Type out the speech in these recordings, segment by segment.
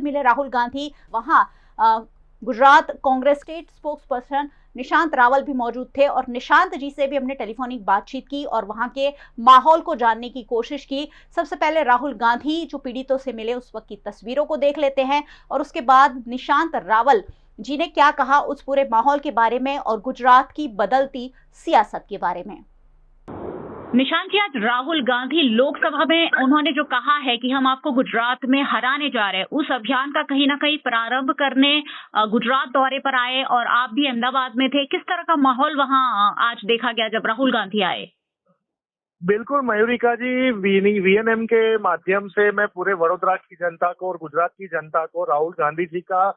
मिले राहुल गांधी वहां Gujarat Congress state spokes person Nishant Rawal भी मौजूद थे और निशांत जी से भी हमने टेलीफोनिक बातचीत की और वहां के माहौल को जानने की कोशिश की। सबसे पहले राहुल गांधी जो पीड़ितों से मिले उस वक्त की तस्वीरों को देख लेते हैं और उसके बाद निशांत रावल जी ने क्या कहा उस पूरे माहौल के बारे में और गुजरात की बदलती सियासत के बारे में। निशांत जी, आज राहुल गांधी लोकसभा में उन्होंने जो कहा है कि हम आपको गुजरात में हराने जा रहे हैं, उस अभियान का कहीं ना कहीं प्रारंभ करने गुजरात दौरे पर आए और आप भी अहमदाबाद में थे। किस तरह का माहौल वहां आज देखा गया जब राहुल गांधी आए? बिल्कुल मयूरिका जी, वीएनएम के माध्यम से मैं पूरे वडोदरा की जनता को और गुजरात की जनता को राहुल गांधी जी का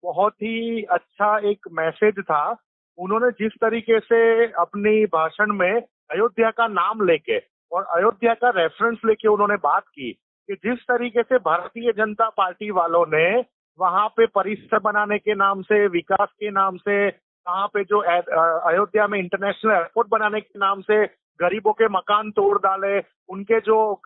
बहुत ही अच्छा एक मैसेज था। उन्होंने जिस तरीके से अपनी भाषण में अयोध्या का नाम लेके और अयोध्या का रेफरेंस लेके उन्होंने बात की कि जिस तरीके से भारतीय जनता पार्टी वालों ने वहां पे परिसर बनाने के नाम से, विकास के नाम से, वहां पे जो अयोध्या में इंटरनेशनल एयरपोर्ट बनाने के नाम से गरीबों के मकान तोड़ डाले, उनके जो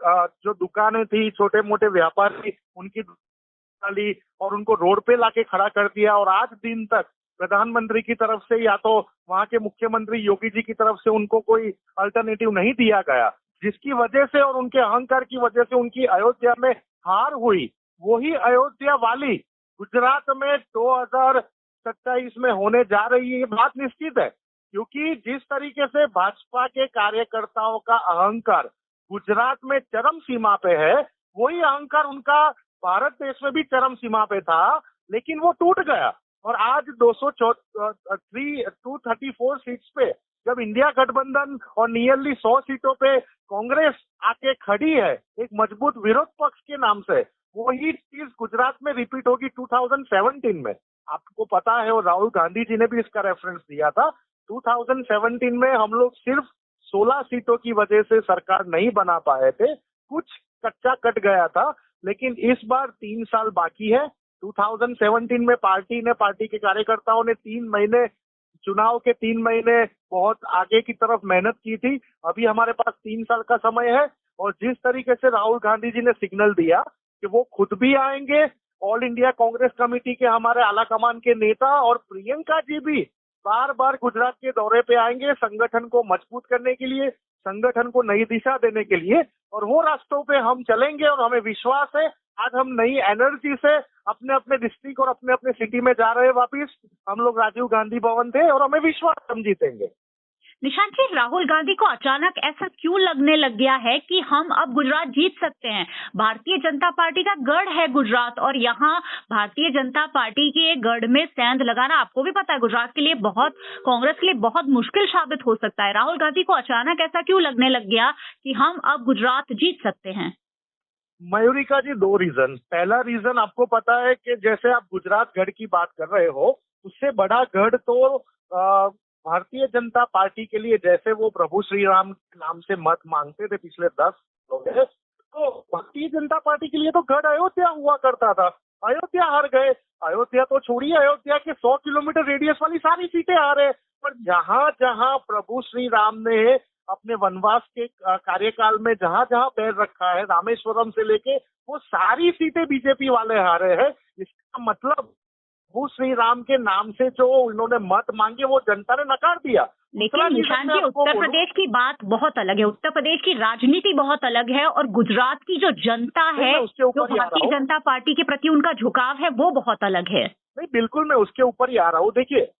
दुकानें थी, छोटे मोटे व्यापारी, उनकी डाली और उनको रोड पे लाके खड़ा कर दिया। और आज दिन तक प्रधानमंत्री की तरफ से या तो वहां के मुख्यमंत्री योगी जी की तरफ से उनको कोई अल्टरनेटिव नहीं दिया गया, जिसकी वजह से और उनके अहंकार की वजह से उनकी अयोध्या में हार हुई। वही अयोध्या वाली गुजरात में 2027 में होने जा रही है, ये बात निश्चित है। क्योंकि जिस तरीके से भाजपा के कार्यकर्ताओं का अहंकार गुजरात में चरम सीमा पे है, वही अहंकार उनका भारत देश में भी चरम सीमा पे था, लेकिन वो टूट गया। और आज 234 सीट्स पे जब इंडिया गठबंधन और नियरली 100 सीटों पे कांग्रेस आके खड़ी है एक मजबूत विरोध पक्ष के नाम से, वही चीज गुजरात में रिपीट होगी 2017 में। आपको पता है और राहुल गांधी जी ने भी इसका रेफरेंस दिया था। 2017 में हम लोग सिर्फ 16 सीटों की वजह से सरकार नहीं बना पाए थे, कुछ कच्चा कट गया था, लेकिन इस बार 3 साल बाकी है। 2017 में पार्टी के कार्यकर्ताओं ने 3 महीने, चुनाव के 3 महीने बहुत आगे की तरफ मेहनत की थी। अभी हमारे पास 3 साल का समय है और जिस तरीके से राहुल गांधी जी ने सिग्नल दिया कि वो खुद भी आएंगे, ऑल इंडिया कांग्रेस कमेटी के हमारे आलाकमान के नेता और प्रियंका जी भी बार बार गुजरात के दौरे पे आएंगे संगठन को मजबूत करने के लिए, संगठन को नई दिशा देने के लिए, और वो रास्तों पे हम चलेंगे। और हमें विश्वास है आज हम नई एनर्जी से अपने अपने डिस्ट्रिक्ट और अपने अपने सिटी में जा रहे हैं वापिस। हम लोग राजीव गांधी भवन थे और हमें विश्वास हम जीतेंगे। निशांत जी, राहुल गांधी को अचानक ऐसा क्यों लगने लग गया है कि हम अब गुजरात जीत सकते हैं? भारतीय जनता पार्टी का गढ़ है गुजरात और यहाँ भारतीय जनता पार्टी के गढ़ में सेंध लगाना आपको भी पता है गुजरात के लिए कांग्रेस के लिए बहुत मुश्किल साबित हो सकता है। राहुल गांधी को अचानक ऐसा क्यों लगने लग गया कि हम अब गुजरात जीत सकते हैं? मयूरिका जी, 2 रीजन। पहला रीजन आपको पता है कि जैसे आप गुजरात गढ़ की बात कर रहे हो, उससे बड़ा गढ़ तो भारतीय जनता पार्टी के लिए, जैसे वो प्रभु श्री राम के नाम से मत मांगते थे पिछले 10 सालों, तो भारतीय जनता पार्टी के लिए तो गढ़ अयोध्या हुआ करता था। अयोध्या हार गए। अयोध्या तो छोड़िए, अयोध्या के 100 किलोमीटर रेडियस वाली सारी सीटें हारे। पर जहां जहां प्रभु श्री राम ने अपने वनवास के कार्यकाल में जहां जहां पैर रखा है, रामेश्वरम से लेके, वो सारी सीटें बीजेपी वाले हारे हैं। इसका मतलब प्रभु श्री राम के नाम से जो उन्होंने मत मांगे वो जनता ने नकार दिया। लेकिन निशांत जी, उत्तर प्रदेश की बात बहुत अलग है, उत्तर प्रदेश की राजनीति बहुत अलग है और गुजरात की जो जनता है, जो भारतीय जनता पार्टी के प्रति उनका झुकाव है, वो बहुत अलग है। नहीं, बिल्कुल मैं उसके ऊपर ही आ रहा हूँ। देखिए,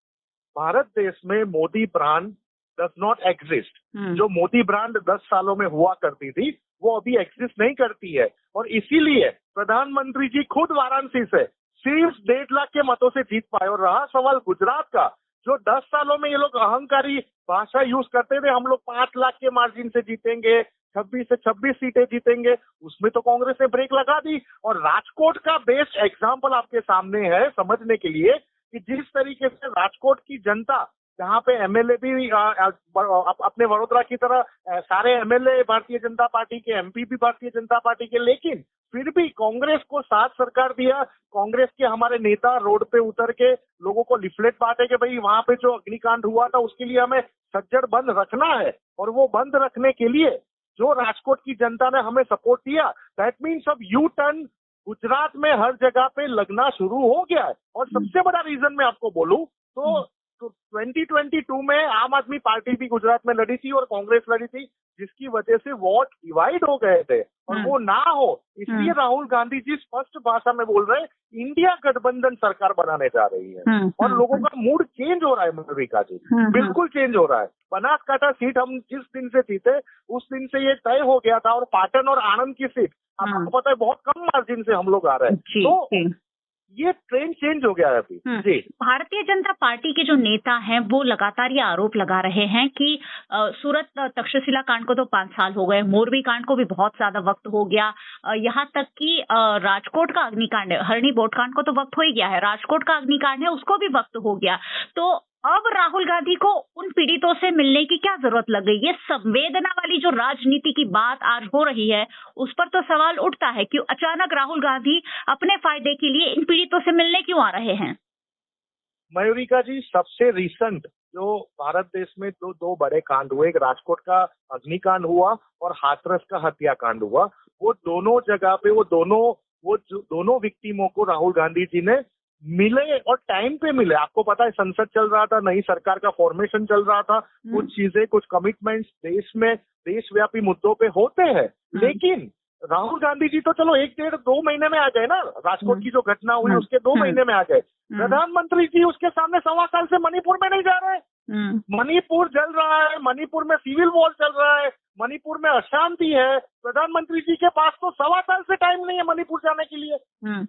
भारत देश में Modi brand does not exist. जो मोदी ब्रांड 10 सालों में हुआ करती थी वो अभी एग्जिस्ट नहीं करती है। और इसीलिए प्रधानमंत्री जी खुद वाराणसी से सिर्फ 1.5 लाख के मतों से जीत पाए। और रहा सवाल गुजरात का, जो 10 सालों में ये लोग अहंकारी भाषा यूज करते थे, हम लोग 5 लाख के मार्जिन से जीतेंगे, 26 से 26 सीटें जीतेंगे, उसमें तो कांग्रेस ने ब्रेक लगा दी। और राजकोट का बेस्ट एग्जाम्पल आपके सामने है समझने के लिए कि जिस तरीके से राजकोट की जनता, जहाँ पे एमएलए भी अपने वडोदरा की तरह सारे एमएलए भारतीय जनता पार्टी के, एमपी भी भारतीय जनता पार्टी के, लेकिन फिर भी कांग्रेस को साथ सरकार दिया। कांग्रेस के हमारे नेता रोड पे उतर के लोगों को लिफलेट बांटे कि भाई वहां पे जो अग्निकांड हुआ था उसके लिए हमें सज्जड़ बंद रखना है। और वो बंद रखने के लिए जो राजकोट की जनता ने हमें सपोर्ट दिया, दैट मीन्स अब यू टर्न गुजरात में हर जगह पे लगना शुरू हो गया है। और सबसे बड़ा रीजन मैं आपको बोलूं तो 2022 में आम आदमी पार्टी भी गुजरात में लड़ी थी और कांग्रेस लड़ी थी, जिसकी वजह से वोट डिवाइड हो गए थे। और वो ना हो इसलिए राहुल गांधी जी स्पष्ट भाषा में बोल रहे हैं इंडिया गठबंधन सरकार बनाने जा रही है। और लोगों का मूड चेंज हो रहा है मयूरिका जी, बिल्कुल चेंज हो रहा है। बनासकांठा सीट हम जिस दिन से जीते उस दिन से ये तय हो गया था, और पाटन और आनंद की सीट आपको पता है बहुत कम मार्जिन से हम लोग आ रहे हैं। तो ये ट्रेंड चेंज हो गया है अभी। जी, भारतीय जनता पार्टी के जो नेता हैं वो लगातार ये आरोप लगा रहे हैं कि सूरत तक्षशिला कांड को तो 5 साल हो गए, मोरबी कांड को भी बहुत ज्यादा वक्त हो गया, यहाँ तक कि राजकोट का अग्निकांड है, हरणी बोट कांड को तो वक्त हो ही गया है, राजकोट का अग्निकांड है उसको भी वक्त हो गया। तो अब राहुल गांधी को उन पीड़ितों से मिलने की क्या जरूरत लग गई? ये संवेदना वाली जो राजनीति की बात आज हो रही है उस पर तो सवाल उठता है कि अचानक राहुल गांधी अपने फायदे के लिए इन पीड़ितों से मिलने क्यों आ रहे हैं? मयूरिका जी, सबसे रिसेंट जो भारत देश में दो बड़े कांड हुए, एक राजकोट का अग्निकांड हुआ और हाथरस का हत्याकांड हुआ। वो दोनों जगह पे वो दोनों विक्टिमों को राहुल गांधी जी ने मिले और टाइम पे मिले। आपको पता है संसद चल रहा था, नई सरकार का फॉर्मेशन चल रहा था, कुछ चीजें कुछ कमिटमेंट्स देश में देशव्यापी मुद्दों पे होते हैं। लेकिन राहुल गांधी जी तो चलो 1-1.5-2 महीने में आ गए ना, राजकोट की जो घटना हुई उसके 2 महीने में आ गए। प्रधानमंत्री जी उसके सामने 1.25 साल से मणिपुर में नहीं जा रहे। मणिपुर जल रहा है, मणिपुर में सिविल वॉर चल रहा है, मणिपुर में अशांति है। प्रधानमंत्री जी के पास तो 1.25 साल से टाइम नहीं है मणिपुर जाने के लिए।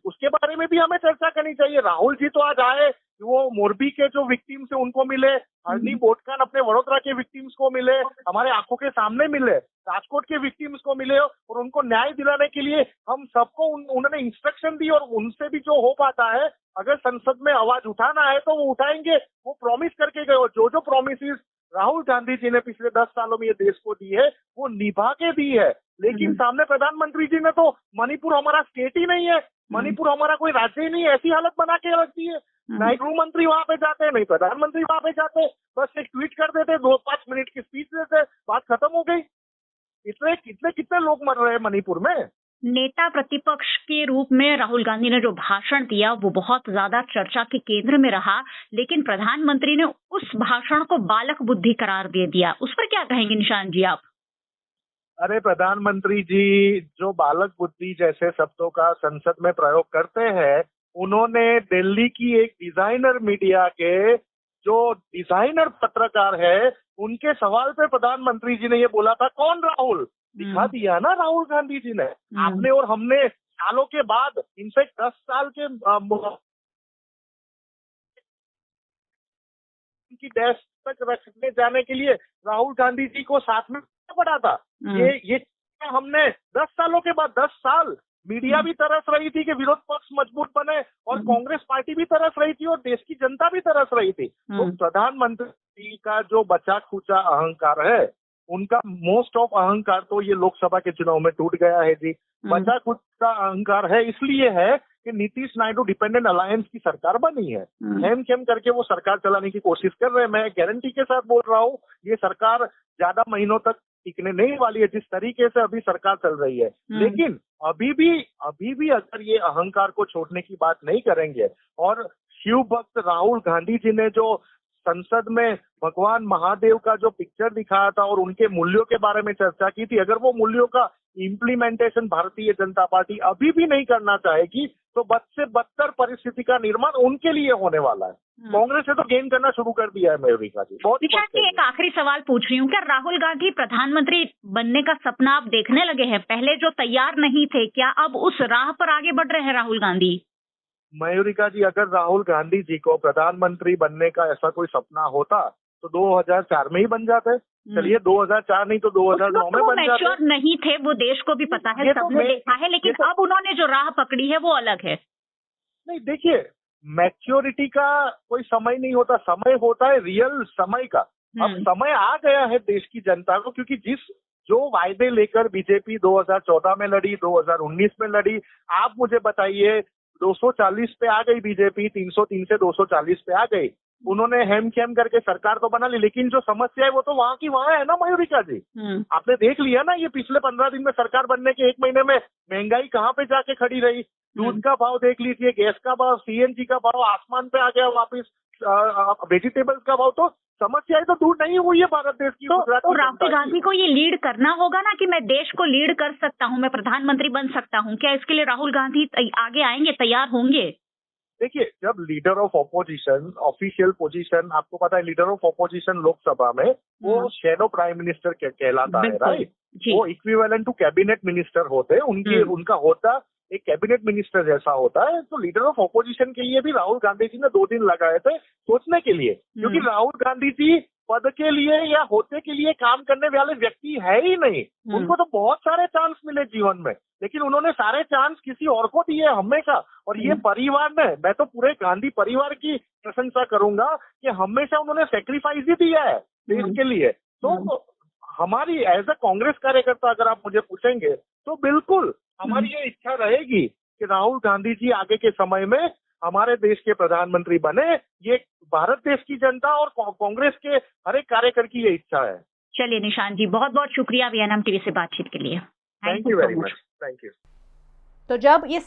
उसके बारे में भी हमें चर्चा करनी चाहिए। राहुल जी तो आज आए, वो मोरबी के जो विक्टिम्स है उनको मिले, हरणी बोटकांड अपने वडोदरा के विक्टिम्स को मिले, हमारे आंखों के सामने मिले, राजकोट के विक्टिम्स को मिले और उनको न्याय दिलाने के लिए हम सबको उन्होंने इंस्ट्रक्शन दी। और उनसे भी जो हो पाता है, अगर संसद में आवाज उठाना है तो वो उठाएंगे। वो प्रॉमिस करके गए और जो प्रॉमिसेस राहुल गांधी जी ने पिछले 10 सालों में ये देश को दी है वो निभा के दी है। लेकिन सामने प्रधानमंत्री जी ने तो मणिपुर हमारा स्टेट ही नहीं है, मणिपुर हमारा कोई राज्य ही नहीं है, ऐसी हालत बना के रख दी है। नहीं गृह मंत्री वहां पे जाते हैं, नहीं प्रधानमंत्री वहां पे जाते, बस एक ट्वीट कर देते, 2-5 मिनट की स्पीच देते, बात खत्म हो गई। कितने लोग मर रहे हैं मणिपुर में। नेता प्रतिपक्ष के रूप में राहुल गांधी ने जो भाषण दिया वो बहुत ज्यादा चर्चा के केंद्र में रहा, लेकिन प्रधानमंत्री ने उस भाषण को बालक बुद्धि करार दे दिया। उस पर क्या कहेंगे निशांत जी आप? अरे प्रधानमंत्री जी जो बालक बुद्धि जैसे शब्दों का संसद में प्रयोग करते हैं, उन्होंने दिल्ली की एक डिजाइनर मीडिया के जो डिजाइनर पत्रकार है उनके सवाल पे प्रधानमंत्री जी ने ये बोला था कौन राहुल, दिखा दिया ना राहुल गांधी जी ने। आपने और हमने सालों के बाद, इनफैक्ट 10 साल के की डेस्क तक रखने जाने के लिए राहुल गांधी जी को साथ में पड़ा था। ये हमने 10 सालों के बाद, 10 साल मीडिया भी तरस रही थी कि विरोध पक्ष मजबूत बने और कांग्रेस पार्टी भी तरस रही थी और देश की जनता भी तरस रही थी। तो प्रधानमंत्री का जो बचा खुचा अहंकार है, उनका मोस्ट ऑफ अहंकार तो ये लोकसभा के चुनाव में टूट गया है जी। बचा खुचा अहंकार है इसलिए है कि नीतीश नायडू डिपेंडेंट अलायंस की सरकार बनी है। खेम करके वो सरकार चलाने की कोशिश कर रहे हैं। मैं गारंटी के साथ बोल रहा हूँ ये सरकार ज्यादा महीनों तक टिकने नहीं वाली है जिस तरीके से अभी सरकार चल रही है। लेकिन अभी भी अगर ये अहंकार को छोड़ने की बात नहीं करेंगे और शिव भक्त राहुल गांधी जी ने जो संसद में भगवान महादेव का जो पिक्चर दिखाया था और उनके मूल्यों के बारे में चर्चा की थी, अगर वो मूल्यों का इम्प्लीमेंटेशन भारतीय जनता पार्टी अभी भी नहीं करना चाहेगी तो बद से बदतर परिस्थिति का निर्माण उनके लिए होने वाला है। कांग्रेस ने तो गेन करना शुरू कर दिया है मयूरिका जी। बहुत एक आखिरी सवाल पूछ रही हूँ, क्या राहुल गांधी प्रधानमंत्री बनने का सपना आप देखने लगे हैं? पहले जो तैयार नहीं थे, क्या अब उस राह पर आगे बढ़ रहे हैं राहुल गांधी? मयूरिका जी, अगर राहुल गांधी जी को प्रधानमंत्री बनने का ऐसा कोई सपना होता तो 2004 में ही बन जाते। चलिए 2004 नहीं तो 2009 में बन जाते। मैच्योर नहीं थे, वो देश को भी पता है, सबने देखा है, लेकिन अब उन्होंने जो राह पकड़ी है वो अलग है। नहीं देखिए, मैच्योरिटी का कोई समय नहीं होता, समय होता है रियल समय का। अब समय आ गया है देश की जनता को, क्योंकि जो वायदे लेकर बीजेपी 2014 में लड़ी, 2019 में लड़ी, आप मुझे बताइए 240 पे आ गई बीजेपी, 303 से 240 पे आ गई। उन्होंने हेम खेम करके सरकार तो बना ली, लेकिन जो समस्या है वो तो वहाँ की वहाँ है ना मयूरिका जी। आपने देख लिया ना, ये पिछले 15 दिन में सरकार बनने के 1 महीने में महंगाई कहाँ पे जाके खड़ी रही। दूध का भाव देख लीजिए, गैस का भाव, सीएनजी का भाव आसमान पे आ गया वापिस, वेजिटेबल्स का भाव। तो समस्याएं तो दूर नहीं हुई है भारत देश की। तो राहुल गांधी को ये लीड करना होगा ना कि मैं देश को लीड कर सकता हूँ, मैं प्रधानमंत्री बन सकता हूँ। क्या इसके लिए राहुल गांधी आगे आएंगे, तैयार होंगे? देखिए, जब leader of opposition, official position, आपको पता है लीडर ऑफ ऑपोजिशन लोकसभा में वो शैडो प्राइम मिनिस्टर कहलाता है, राइट। वो इक्विवेलेंट टू कैबिनेट मिनिस्टर होते हैं, उनका होता एक कैबिनेट मिनिस्टर जैसा होता है। तो लीडर ऑफ ऑपोजिशन के लिए भी राहुल गांधी जी ने 2 दिन लगाए थे सोचने के लिए, क्योंकि राहुल गांधी जी पद के लिए या होते के लिए काम करने वाले व्यक्ति है ही नहीं। उनको तो बहुत सारे चांस मिले जीवन में, लेकिन उन्होंने सारे चांस किसी और को दिए हमेशा। और ये परिवार ने, मैं तो पूरे गांधी परिवार की प्रशंसा करूंगा कि हमेशा उन्होंने सेक्रीफाइस ही दिया है देश के लिए। तो हमारी एज अ कांग्रेस कार्यकर्ता अगर आप मुझे पूछेंगे तो बिल्कुल हमारी ये इच्छा रहेगी कि राहुल गांधी जी आगे के समय में हमारे देश के प्रधानमंत्री बने। ये भारत देश की जनता और कांग्रेस के हर एक कार्यकर्ता की ये इच्छा है। चलिए निशांत जी, बहुत बहुत शुक्रिया VNM टीवी से बातचीत के लिए। Thank you very much. Thank you. तो जब ये